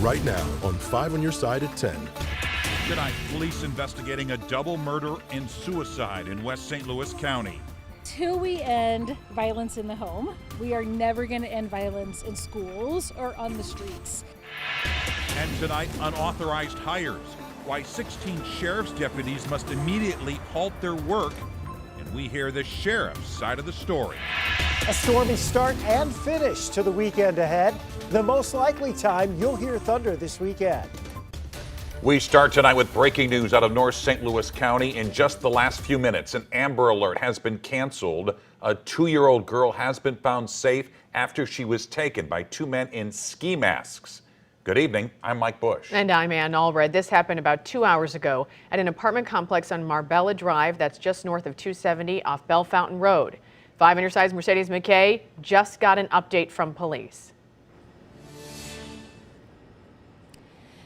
right now on 5 on Your Side at 10. Tonight, police investigating a double murder and suicide in West St. Louis County. Till we end violence in the home, we are never going to end violence in schools or on the streets. And tonight, unauthorized hires. Why 16 sheriff's deputies must immediately halt their work. And we hear the sheriff's side of the story. A stormy start and finish to the weekend ahead. The most likely time you'll hear thunder this weekend. We start tonight with breaking news out of North St. Louis County. In just the last few minutes, an Amber Alert has been canceled. A 2-year-old girl has been found safe after she was taken by 2 men in ski masks. Good evening, I'm Mike Bush. And I'm Ann Allred. This happened about 2 hours ago at an apartment complex on Marbella Drive, that's just north of 270 off Bell Fountain Road. 5 on Your Side's Mercedes McKay just got an update from police.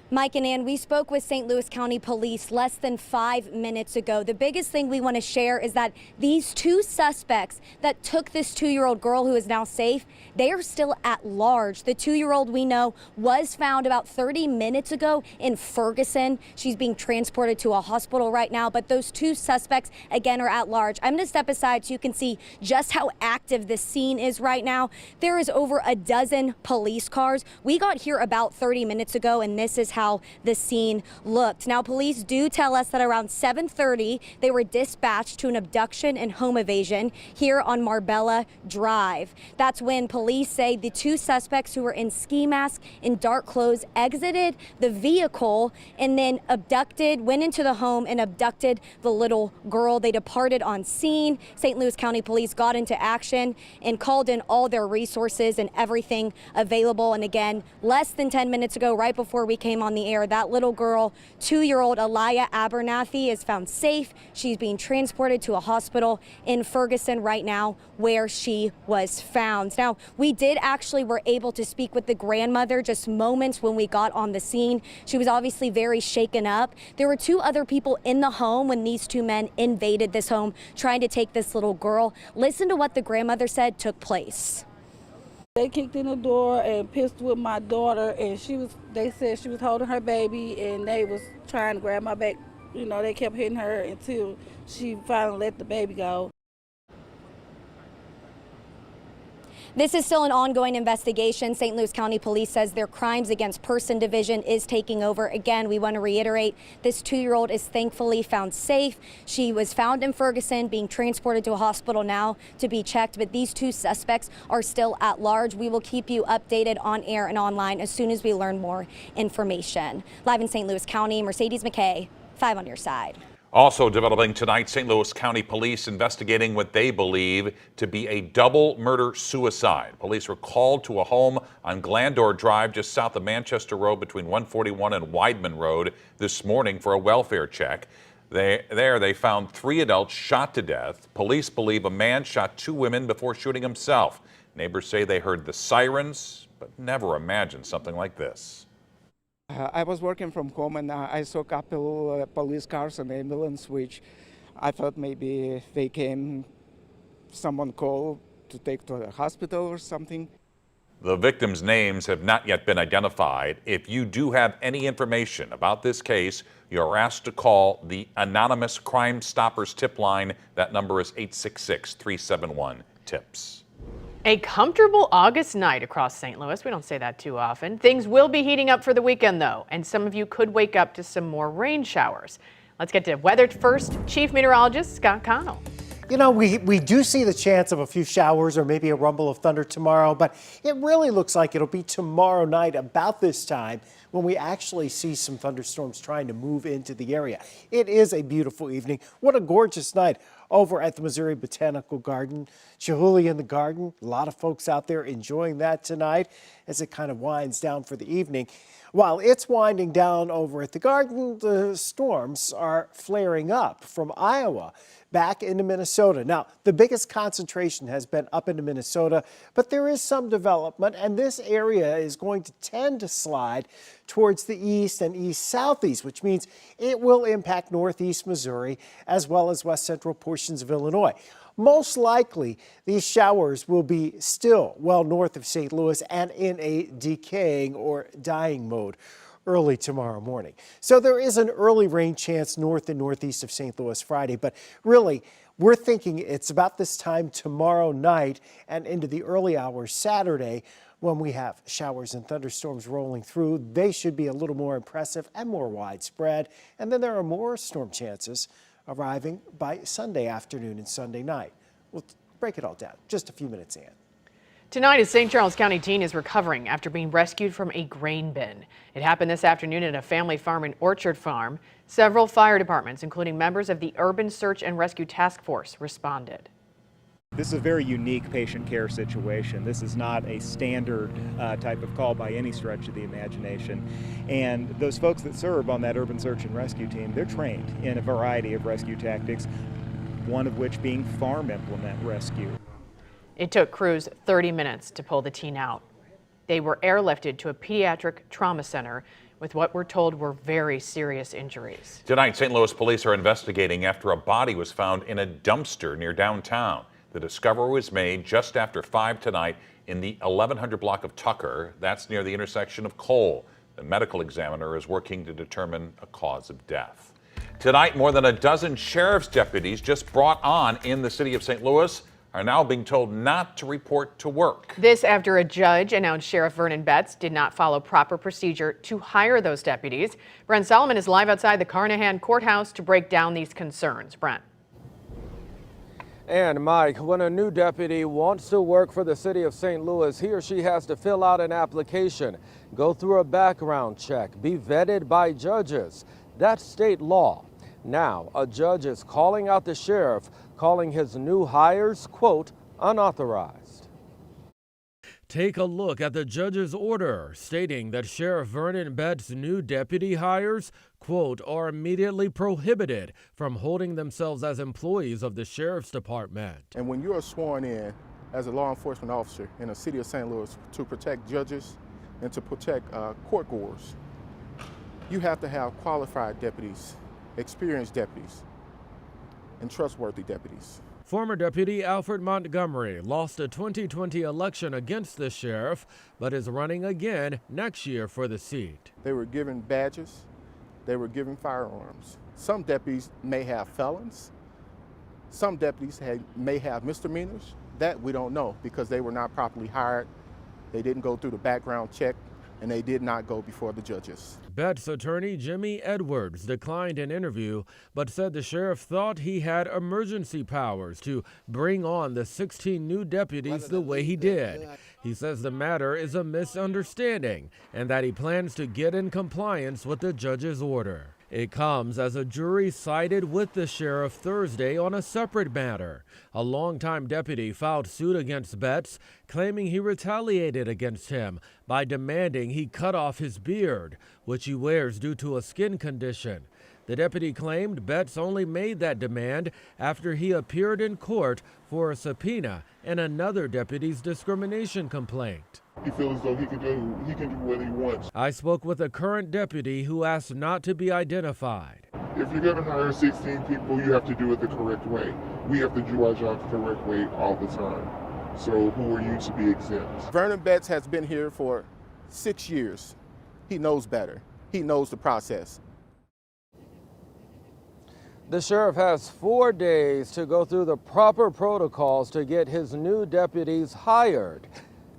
Mike and Ann, we spoke with St. Louis County Police less than 5 minutes ago. The biggest thing we want to share is that these 2 suspects that took this 2-year-old girl who is now safe, they are still at large. The 2-year-old we know was found about 30 minutes ago in Ferguson. She's being transported to a hospital right now, but those 2 suspects again are at large. I'm going to step aside so you can see just how active this scene is right now. There is over a dozen police cars. We got here about 30 minutes ago, and this is how the scene looked. Now, police do tell us that around 7:30 they were dispatched to an abduction and home evasion here on Marbella Drive. That's when police say the 2 suspects who were in ski masks and dark clothes exited the vehicle and then went into the home and abducted the little girl. They departed on scene. St. Louis County Police got into action and called in all their resources and everything available. And again, less than 10 minutes ago, right before we came on the air, that little girl, 2-year-old Aliyah Abernathy, is found safe. She's being transported to a hospital in Ferguson right now where she was found. Now, we were able to speak with the grandmother just moments when we got on the scene. She was obviously very shaken up. There were 2 other people in the home when these 2 men invaded this home trying to take this little girl. Listen to what the grandmother said took place. They kicked in the door and pissed with my daughter, and they said she was holding her baby, and they was trying to grab my back. You know, they kept hitting her until she finally let the baby go. This is still an ongoing investigation. St. Louis County Police says their Crimes Against Person Division is taking over. Again, we want to reiterate, this 2-year-old is thankfully found safe. She was found in Ferguson, being transported to a hospital now to be checked, but these 2 suspects are still at large. We will keep you updated on air and online as soon as we learn more information. Live in St. Louis County, Mercedes McKay, 5 on Your Side. Also developing tonight, St. Louis County Police investigating what they believe to be a double murder-suicide. Police were called to a home on Glandor Drive just south of Manchester Road between 141 and Weidman Road this morning for a welfare check. They found 3 adults shot to death. Police believe a man shot 2 women before shooting himself. Neighbors say they heard the sirens, but never imagined something like this. I was working from home, and I saw a couple police cars and ambulance, which I thought maybe they came, someone called to take to the hospital or something. The victims' names have not yet been identified. If you do have any information about this case, you're asked to call the anonymous Crime Stoppers tip line. That number is 866-371-TIPS. A comfortable August night across St. Louis. We don't say that too often. Things will be heating up for the weekend, though, and some of you could wake up to some more rain showers. Let's get to weather first. Chief Meteorologist Scott Connell. You know, we do see the chance of a few showers or maybe a rumble of thunder tomorrow, but it really looks like it'll be tomorrow night about this time when we actually see some thunderstorms trying to move into the area. It is a beautiful evening. What a gorgeous night over at the Missouri Botanical Garden. Chihuly in the garden. A lot of folks out there enjoying that tonight as it kind of winds down for the evening. While it's winding down over at the garden, the storms are flaring up from Iowa back into Minnesota. Now, the biggest concentration has been up into Minnesota, but there is some development, and this area is going to tend to slide towards the east and east-southeast, which means it will impact northeast Missouri as well as west central portions portions of Illinois. Most likely, these showers will be still well north of St. Louis and in a decaying or dying mode early tomorrow morning. So there is an early rain chance north and northeast of St. Louis Friday, but really, we're thinking it's about this time tomorrow night and into the early hours Saturday when we have showers and thunderstorms rolling through. They should be a little more impressive and more widespread. And then there are more storm chances arriving by Sunday afternoon and Sunday night. We'll break it all down just a few minutes in. Tonight, a St. Charles County teen is recovering after being rescued from a grain bin. It happened this afternoon at a family farm in Orchard Farm. Several fire departments, including members of the Urban Search and Rescue Task Force, responded. This is a very unique patient care situation. This is not a standard type of call by any stretch of the imagination. And those folks that serve on that urban search and rescue team, they're trained in a variety of rescue tactics, one of which being farm implement rescue. It took crews 30 minutes to pull the teen out. They were airlifted to a pediatric trauma center with what we're told were very serious injuries. Tonight, St. Louis police are investigating after a body was found in a dumpster near downtown. The discovery was made just after 5 tonight in the 1100 block of Tucker. That's near the intersection of Cole. The medical examiner is working to determine a cause of death. Tonight, more than a dozen sheriff's deputies just brought on in the city of St. Louis are now being told not to report to work. This after a judge announced Sheriff Vernon Betts did not follow proper procedure to hire those deputies. Brent Solomon is live outside the Carnahan Courthouse to break down these concerns. Brent. And Mike, when a new deputy wants to work for the city of St. Louis, he or she has to fill out an application, go through a background check, be vetted by judges. That's state law. Now, a judge is calling out the sheriff, calling his new hires, quote, unauthorized. Take a look at the judge's order stating that Sheriff Vernon Betts' new deputy hires, quote, are immediately prohibited from holding themselves as employees of the sheriff's department. And when you are sworn in as a law enforcement officer in the city of St. Louis to protect judges and to protect courtgoers, you have to have qualified deputies, experienced deputies, and trustworthy deputies. Former Deputy Alfred Montgomery lost a 2020 election against the sheriff, but is running again next year for the seat. They were given badges, they were given firearms. Some deputies may have felons, some deputies may have misdemeanors. That we don't know because they were not properly hired, they didn't go through the background check, and they did not go before the judges. Betts' attorney Jimmy Edwards declined an interview, but said the sheriff thought he had emergency powers to bring on the 16 new deputies the way he did. He says the matter is a misunderstanding and that he plans to get in compliance with the judge's order. It comes as a jury sided with the sheriff Thursday on a separate matter. A longtime deputy filed suit against Betts, claiming he retaliated against him by demanding he cut off his beard, which he wears due to a skin condition. The deputy claimed Betts only made that demand after he appeared in court for a subpoena and another deputy's discrimination complaint. He feels as though he can do what he wants. I spoke with a current deputy who asked not to be identified. If you're going to hire 16 people, you have to do it the correct way. We have to do our job the correct way all the time. So who are you to be exempt? Vernon Betts has been here for 6 years. He knows better. He knows the process. The sheriff has 4 days to go through the proper protocols to get his new deputies hired.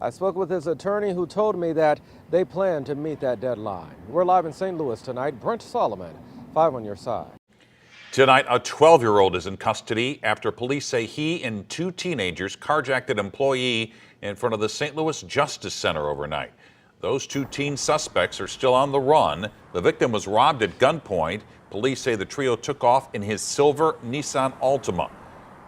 I spoke with his attorney who told me that they plan to meet that deadline. We're live in St. Louis tonight. Brent Solomon, 5 on your side. Tonight, a 12-year-old is in custody after police say he and 2 teenagers carjacked an employee in front of the St. Louis Justice Center overnight. Those 2 teen suspects are still on the run. The victim was robbed at gunpoint. Police say the trio took off in his silver Nissan Altima.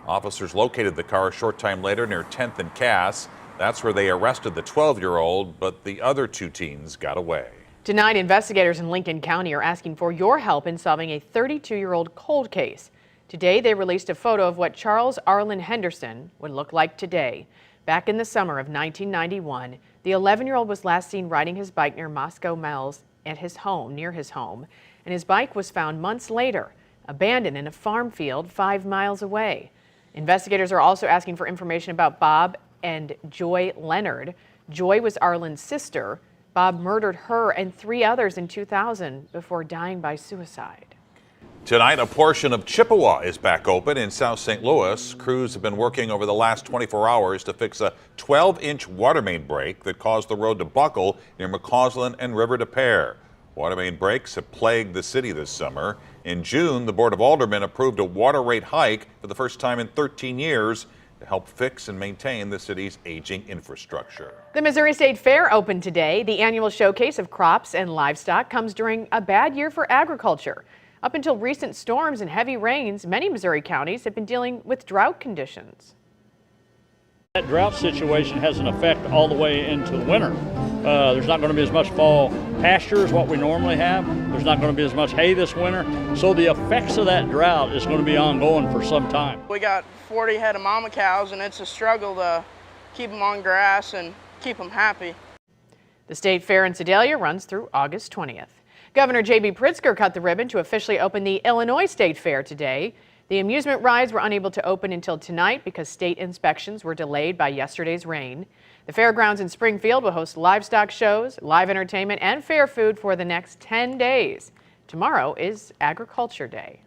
Officers located the car a short time later near 10th and Cass. That's where they arrested the 12-year-old, but the other 2 teens got away. Tonight, investigators in Lincoln County are asking for your help in solving a 32-year-old cold case. Today, they released a photo of what Charles Arlen Henderson would look like today. Back in the summer of 1991, the 11-year-old was last seen riding his bike near Moscow Mills at his home, near his home, and his bike was found months later. abandoned in a farm field 5 miles away. Investigators are also asking for information about Bob and Joy Leonard. Joy was Arlen's sister. Bob murdered her and 3 others in 2000 before dying by suicide. Tonight, a portion of Chippewa is back open in South St. Louis. Crews have been working over the last 24 hours to fix a 12-inch water main break that caused the road to buckle near McCausland and River de Pere. Water main breaks have plagued the city this summer. In June, the Board of Aldermen approved a water rate hike for the first time in 13 years to help fix and maintain the city's aging infrastructure. The Missouri State Fair opened today. The annual showcase of crops and livestock comes during a bad year for agriculture. Up until recent storms and heavy rains, many Missouri counties have been dealing with drought conditions. That drought situation has an effect all the way into the winter. There's not going to be as much fall pasture as what we normally have. There's not going to be as much hay this winter. So the effects of that drought is going to be ongoing for some time. We got 40 head of mama cows, and it's a struggle to keep them on grass and keep them happy. The State Fair in Sedalia runs through August 20th. Governor J.B. Pritzker cut the ribbon to officially open the Illinois State Fair today. The amusement rides were unable to open until tonight because state inspections were delayed by yesterday's rain. The fairgrounds in Springfield will host livestock shows, live entertainment, and fair food for the next 10 days. Tomorrow is Agriculture Day.